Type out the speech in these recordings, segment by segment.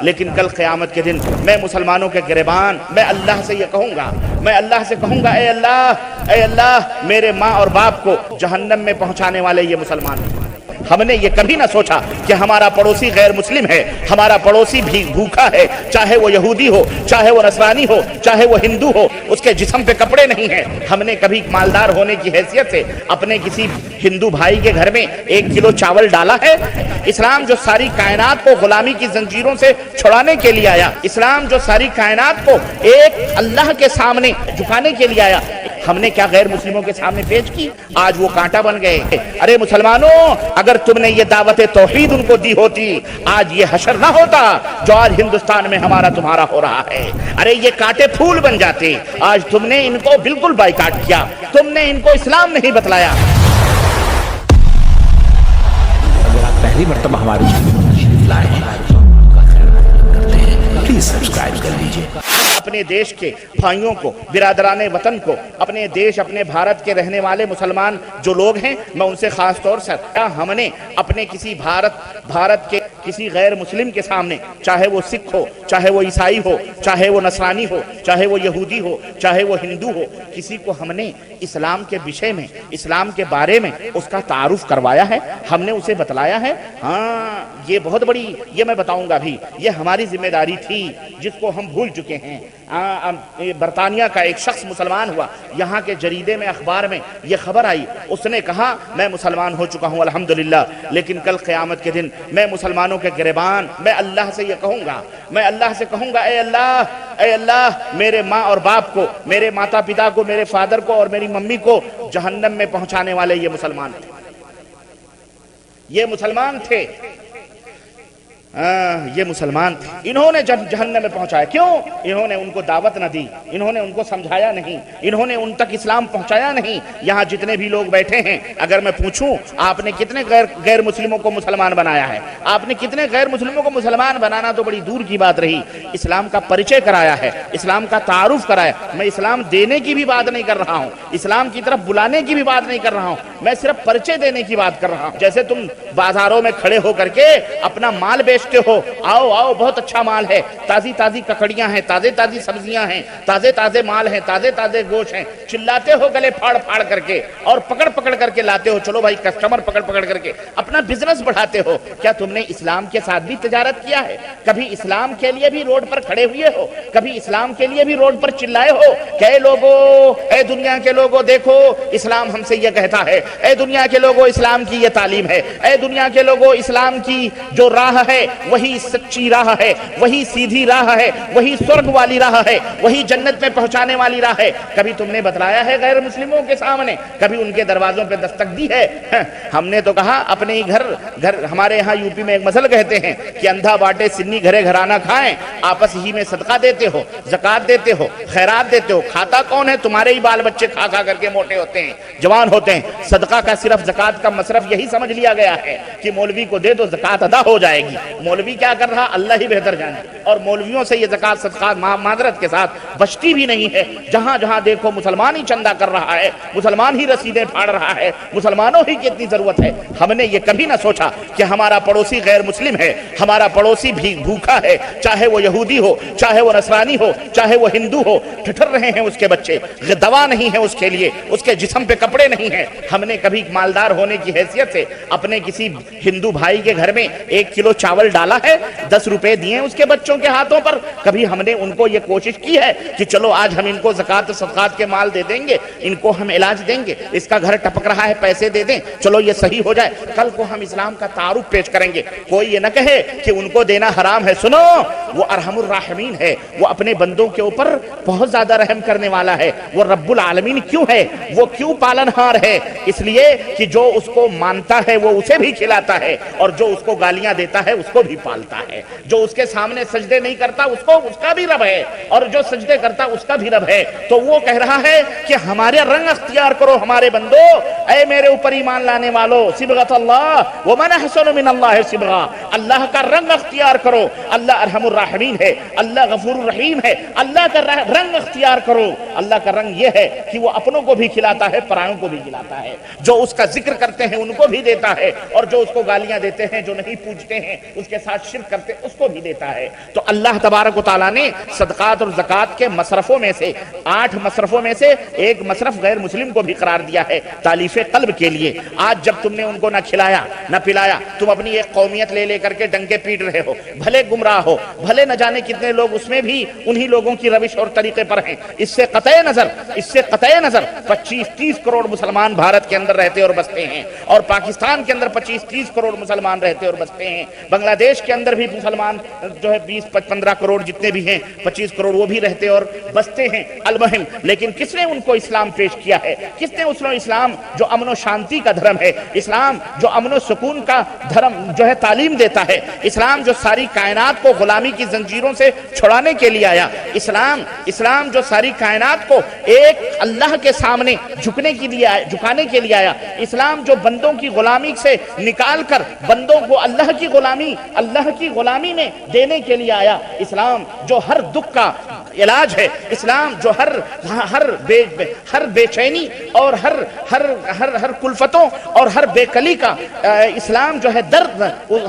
لیکن کل قیامت کے دن میں مسلمانوں کے گریبان میں اللہ سے یہ کہوں گا، میں اللہ سے کہوں گا، اے اللہ میرے ماں اور باپ کو جہنم میں پہنچانے والے یہ مسلمان ہیں۔ ہم نے یہ کبھی نہ سوچا کہ ہمارا پڑوسی غیر مسلم ہے، ہمارا پڑوسی بھی بھوکا ہے، چاہے وہ یہودی ہو، چاہے وہ نصرانی ہو، چاہے وہ ہندو ہو، اس کے جسم پہ کپڑے نہیں ہیں۔ ہم نے کبھی مالدار ہونے کی حیثیت سے اپنے کسی ہندو بھائی کے گھر میں 1 کلو چاول ڈالا ہے؟ اسلام جو ساری کائنات کو غلامی کی زنجیروں سے چھڑانے کے لیے آیا، اسلام جو ساری کائنات کو ایک اللہ کے سامنے جھکانے کے لیے آیا، ہم نے کیا غیر مسلموں کے سامنے پیش کی؟ آج وہ کانٹا بن گئے۔ ارے مسلمانوں، اگر تم نے یہ دعوت توحید ان کو دی ہوتی، آج یہ حشر نہ ہوتا جو آج ہندوستان میں ہمارا تمہارا ہو رہا ہے۔ ارے یہ کانٹے پھول بن جاتے۔ آج تم نے ان کو بالکل بائیکاٹ کیا، تم نے ان کو اسلام نہیں بتلایا۔ اگر آپ پہلی مرتبہ ہمارے چینل پر تشریف لائے ہیں پلیز سبسکرائب کر لیجئے۔ اپنے دیش کے بھائیوں کو، برادران وطن کو، اپنے دیش اپنے بھارت کے رہنے والے مسلمان جو لوگ ہیں، میں ان سے خاص طور سے ہم نے اپنے کسی بھارت کے کسی غیر مسلم کے سامنے، چاہے وہ سکھ ہو، چاہے وہ عیسائی ہو، چاہے وہ نصرانی ہو، چاہے وہ یہودی ہو، چاہے وہ ہندو ہو، کسی کو ہم نے اسلام کے بشے میں، اسلام کے بارے میں اس کا تعارف کروایا ہے، ہم نے اسے بتلایا ہے۔ ہاں، یہ بہت بڑی، یہ میں بتاؤں گا بھی، یہ ہماری ذمہ داری تھی جس کو ہم بھول چکے ہیں۔ برطانیہ کا ایک شخص مسلمان ہوا، یہاں کے جریدے میں، اخبار میں یہ خبر آئی، اس نے کہا میں مسلمان ہو چکا ہوں الحمدللہ، لیکن کل قیامت کے دن میں مسلمانوں کے گریبان میں اللہ سے یہ کہوں گا، میں اللہ سے کہوں گا، اے اللہ میرے ماں اور باپ کو، میرے ماتا پتا کو، میرے فادر کو اور میری ممی کو جہنم میں پہنچانے والے یہ مسلمان تھے، یہ مسلمان تھے، یہ مسلمان تھے۔ انہوں نے جب جہنم میں پہنچایا، کیوں؟ انہوں نے ان کو دعوت نہ دی، انہوں نے ان کو سمجھایا نہیں، انہوں نے ان تک اسلام پہنچایا نہیں۔ یہاں جتنے بھی لوگ بیٹھے ہیں، اگر میں پوچھوں آپ نے کتنے غیر مسلموں کو مسلمان بنایا ہے؟ آپ نے کتنے غیر مسلموں کو مسلمان بنانا تو بڑی دور کی بات رہی، اسلام کا پریچے کرایا ہے، اسلام کا تعارف کرایا۔ میں اسلام دینے کی بھی بات نہیں کر رہا ہوں، اسلام کی طرف بلانے کی بھی بات نہیں کر رہا ہوں، میں صرف پریچے دینے کی بات کر رہا ہوں۔ جیسے تم بازاروں میں کھڑے ہو کر کے اپنا مال بیچتے ہو، آؤ بہت اچھا مال ہے، تازی ککڑیاں ہیں، تازی سبزیاں ہیں، تازے مال ہیں، تازے گوشت ہیں، چلاتے ہو گلے پھاڑ کر کے اور پکڑ کر کے لاتے ہو، چلو بھائی کسٹمر پکڑ کر کے اپنا بزنس بڑھاتے ہو۔ کیا تم نے اسلام کے ساتھ بھی تجارت کیا ہے؟ کبھی اسلام کے لیے بھی روڈ پر کھڑے ہوئے ہو؟ کبھی اسلام کے لیے بھی روڈ پر چلائے ہو کہ اے لوگو، اے دنیا کے لوگو، دیکھو اسلام ہم سے یہ کہتا ہے، اے دنیا کے لوگو اسلام کی یہ تعلیم ہے، اے دنیا کے لوگو اسلام کی جو راہ ہے وہی سچی راہ ہے، وہی سیدھی راہ ہے، وہی سورگ والی راہ ہے، وہی جنت میں پہنچانے والی راہ ہے؟ کبھی تم نے بتلایا ہے غیر مسلموں کے سامنے؟ کبھی ان کے دروازوں پہ دستک دی ہے؟ ہم نے تو کہا اپنے ہی گھر ہمارے یہاں یوپی میں ایک مسئلہ کہتے ہیں کہ اندھا باٹے سنی گھرے گھرانہ کھائیں، آپس ہی میں صدقہ دیتے ہو، زکوٰۃ دیتے ہو، خیرات دیتے ہو، کھاتا کون ہے؟ تمہارے ہی بال بچے کھا کر کے موٹے ہوتے ہیں، جوان ہوتے ہیں۔ صدقہ کا صرف زکوٰۃ کا مصرف یہی سمجھ لیا گیا ہے کہ مولوی کو دے دو زکوٰۃ ادا ہو جائے گی۔ مولوی کیا کر رہا اللہ ہی بہتر جانے، اور مولویوں سے یہ زکوٰۃ صدقات معذرت کے ساتھ بچتی بھی نہیں ہے۔ جہاں دیکھو مسلمان ہی چندہ کر رہا ہے، مسلمان ہی رسیدیں پھاڑ رہا ہے، مسلمانوں ہی کی اتنی ضرورت ہے۔ ہم نے یہ کبھی نہ سوچا کہ ہمارا پڑوسی غیر مسلم ہے، ہمارا پڑوسی بھی بھوکا ہے، چاہے وہ یہودی ہو، چاہے وہ نصرانی ہو، چاہے وہ ہندو ہو، ٹھٹر رہے ہیں اس کے بچے، دوا نہیں ہے اس کے لیے، اس کے جسم پہ کپڑے نہیں ہیں۔ ہم نے کبھی مالدار ہونے کی حیثیت سے اپنے کسی ہندو بھائی کے گھر میں 1 کلو چاول ڈالا ہے، 10 روپے دیے اس کے بچوں کے ہاتھوں پر؟ کبھی ہم نے ان کو یہ کوشش کی ہے کہ چلو آج ہم ان کو زکوٰۃ صدقات کے مال دے دیں گے، ان کو ہم علاج دیں گے، اس کا گھر ٹپک رہا ہے پیسے دے دیں، چلو یہ صحیح ہو جائے، کل کو ہم اسلام کا تعارف پیش کریں گے، کوئی یہ نہ کہے کہ ان کو دینا حرام ہے۔ سنو، وہ ارحم الراحمین ہے، وہ اپنے بندوں کے اوپر بہت زیادہ رحم کرنے والا ہے۔ وہ رب العالمین کیوں ہے؟ وہ کیوں پالن ہار ہے؟ اس لیے کہ جو اس کو مانتا ہے وہ اسے بھی کھلاتا ہے، اور جو اس کو گالیاں دیتا ہے اس کو بھی پالتا ہے۔ جو اس کے سامنے سجدے نہیں کرتا اس کا بھی رب ہے، اور جو سجدے کرتا اس کا بھی رب ہے۔ تو وہ کہہ رہا ہے کہ ہمارے رنگ اختیار کرو ہمارے بندو، اے میرے اوپر ایمان لانے والو، صبغۃ اللہ ومن احسن من اللہ صبغہ، اللہ کا رنگ اختیار کرو۔ اللہ ارحم الراحمین ہے، اللہ غفور الرحیم ہے۔ اللہ کا رنگ اختیار کرو۔ اللہ کا رنگ یہ ہے کہ وہ اپنوں کو بھی کھلاتا ہے، پرائوں کو بھی کھلاتا ہے، جو اس کا ذکر کرتے ہیں ان کو بھی دیتا ہے، اور جو اس کو گالیاں دیتے ہیں، جو نہیں پوجتے ہیں، اس کے ساتھ شرک کرتے اس کو بھی دیتا ہے۔ تو اللہ تبارک و تعالیٰ نے صدقات اور زکوٰۃ کے مصرفوں میں سے 8 مصرفوں میں سے ایک مصرف غیر مسلم کو بھی قرار دیا ہے تالیف قلب کے لیے۔ آج جب تم نے ان کو نہ کھلایا نہ پلایا، تم اپنی ایک قومیت لے کر کے ڈنکے پیٹ رہے ہو، بھلے گمراہ ہو، بھلے نہ جانے کتنے لوگ اس میں بھی انہی لوگوں کی روش اور طریقے پر ہیں۔ اس سے قطع نظر 25-30 کروڑ مسلمان بھارت کے اندر رہتے اور بستے ہیں، اور پاکستان کے اندر 25-30 کروڑ مسلمان رہتے اور بستے ہیں، بنگلہ دیش کے اندر بھی مسلمان جو ہے 20-15 کروڑ جتنے بھی ہیں، 25 کروڑ وہ بھی رہتے اور بستے ہیں۔ المہم، لیکن کس نے ان کو اسلام پیش کیا ہے؟ کس نے اس نے اسلام جو امن و شانتی کا دھرم ہے، اسلام جو امن و سکون کا دھرم جو ہے تعلیم دیتا ہے، اسلام جو ساری کائنات کو غلامی کی زنجیروں سے چھڑانے کے لیے آیا، اسلام جو ساری کائنات کو ایک اللہ کے سامنے جھکانے کے لیے آیا، اسلام جو بندوں کی غلامی سے نکال کر بندوں کو اللہ کی غلامی میں دینے کے لیے آیا، اسلام جو ہر دکھ کا علاج ہے، اسلام جو ہر بے چینی اور ہر کلفتوں اور ہر بے کلی کا اسلام جو ہے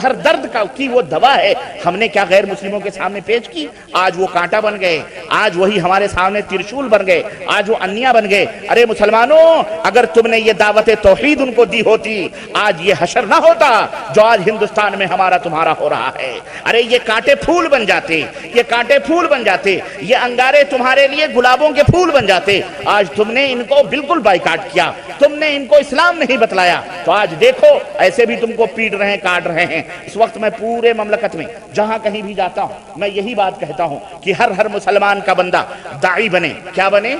ہر درد کی وہ دوا ہے۔ ہم نے کیا غیر مسلموں کے سامنے پیش کی؟ آج وہ کانٹا بن گئے، آج وہی ہمارے سامنے ترشول بن گئے، آج وہ انیا بن گئے۔ ارے مسلمانوں، اگر تم نے یہ دعوت توحید ان کو دی ہوتی، آج یہ حشر نہ ہوتا جو آج ہندوستان میں ہمارا تمہارا ہو رہا ہے۔ ارے یہ کانٹے پھول بن جاتے، یہ انگارے تمہارے لیے گلابوں کے پھول بن جاتے۔ آج تم نے ان کو بالکل بائیکاٹ کیا، تم نے ان کو اسلام نہیں بتلایا، تو آج دیکھو ایسے بھی تم کو پیٹ رہے ہیں، کاٹ رہے ہیں۔ اس وقت میں پورے مملکت میں جہاں کہیں بھی جاتا ہوں، میں یہی بات کہتا ہوں کہ ہر مسلمان کا بندہ داعی بنے۔ کیا بنے؟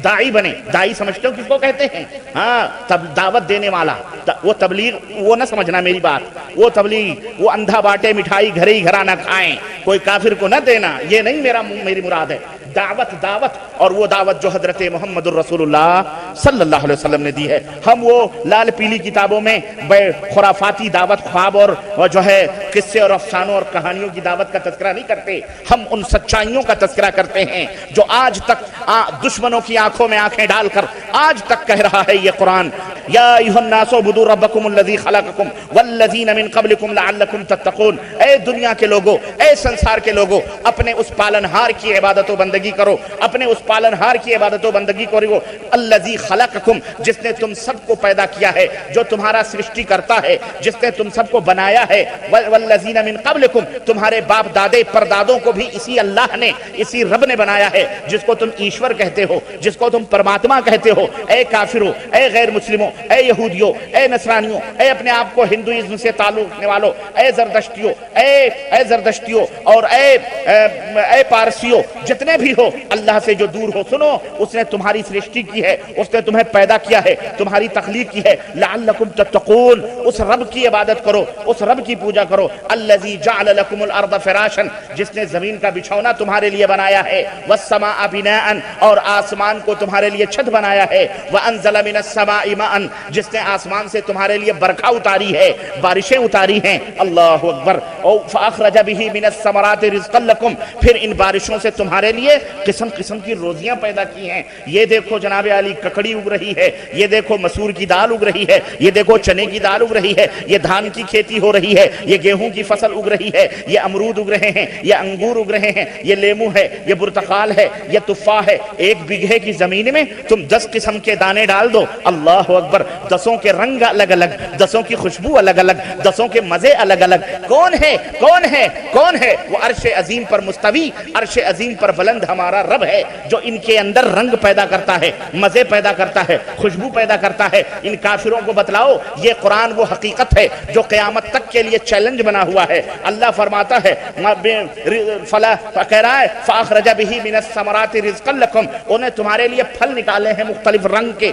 داعی بنے۔ داعی سمجھتے ہو کس کو کہتے ہیں؟ ہاں، دعوت دینے والا، وہ تبلیغ، وہ نہ سمجھنا میری بات، وہ تبلیغ، وہ اندھا باٹے مٹھائی گھر ہی گھرا نہ کھائیں، کوئی کافر کو نہ دینا، یہ نہیں میری مراد ہے۔ دعوت، اور وہ دعوت جو حضرت محمد الرسول اللہ صلی اللہ علیہ وسلم نے دی ہے۔ ہم وہ لال پیلی کتابوں میں خرافاتی دعوت، خواب اور جو ہے قصے اور افسانوں اور کہانیوں کی دعوت کا تذکرہ نہیں کرتے، ہم ان سچائیوں کا تذکرہ کرتے ہیں جو آج تک دشمنوں کی آنکھوں میں آنکھیں ڈال کر آج تک کہہ رہا ہے یہ قرآن، یا ایھا الناس اعبدوا ربکم الذی خلقکم والذین من قبلکم لعلکم تتقون۔ اے دنیا کے لوگوں، اے سنسار کے لوگوں، اپنے اس پالنہار کی عبادت و بندگی کرو، اپنے اس پالنہار کی عبادت و بندگی کرو، الذی خلقکم، جس نے تم سب کو پیدا کیا ہے، جو تمہارا سرشٹی کرتا ہے، جس نے تم سب کو بنایا ہے، والذین من قبلکم، تمہارے باپ دادے پردادوں کو بھی اسی اللہ نے، اسی رب نے بنایا ہے، جس کو تم ایشور کہتے ہو، جس کو تم پرماتما کہتے ہو۔ اے کافروں، اے غیر مسلموں، اے یہودیوں، اے نصرانیوں، اے اپنے آپ کو ہندوازم سے تعلق رکھنے والوں، اے زردشتیوں اور اے پارسیوں، جتنے بھی ہو، اللہ سے جو دور ہو، سنو، اس نے تمہاری سرشٹی کی ہے، اس نے تمہیں پیدا کیا ہے، تمہاری تخلیق کی ہے، لعلکم تتقون، اس رب کی عبادت کرو، اس رب کی پوجا کرو، الذی جعل لکم الارض فراشا، جس نے زمین کا بچھونا تمہارے لیے بنایا ہے، والسماء بناء، اور آسمان کو تمہارے لیے چھت بنایا ہے، وانزل من السماء ماء، جس نے آسمان سے تمہارے لیے برکھا اتاری ہے، بارشیں اتاری ہیں، اللہ اکبر، فاخرج به من الثمرات رزقا لکم، پھر ان بارشوں سے تمہارے لیے قسم قسم کی روزیاں پیدا کی ہیں۔ یہ دیکھو جناب علی، ککڑی اگ رہی ہے، یہ دیکھو مسور کی دال اگ رہی ہے، یہ دیکھو چنے کی دال اگ رہی ہے، یہ دھان کی کھیتی ہو رہی ہے، یہ گیہوں کی فصل اگ رہی ہے، یہ امرود اگ رہے ہیں، یہ انگور اگ رہے ہیں، یہ لیمو ہے، یہ برتقال ہے، یہ تفاح ہے۔ ایک بیگھے کی زمین میں تم 10 قسم کے دانے ڈال دو، اللہ اکبر، 10 کے رنگ الگ الگ، 10 کی خوشبو الگ الگ، 10 کے مزے الگ الگ۔ کون ہے وہ عرش عظیم پر مستوی، عرش عظیم پر بلند ہمارا رب ہے، جو ان کے اندر رنگ پیدا کرتا ہے، مزے پیدا کرتا ہے، خوشبو پیدا کرتا ہے۔ ان کافروں کو بتلاؤ یہ قرآن وہ حقیقت ہے جو قیامت تک کے لیے چیلنج بنا ہوا ہے۔ اللہ فرماتا ہے کہہ رہا ہے فاخرج به من الثمرات رزقا لکم، انہیں تمہارے لیے پھل نکالے ہیں مختلف رنگ کے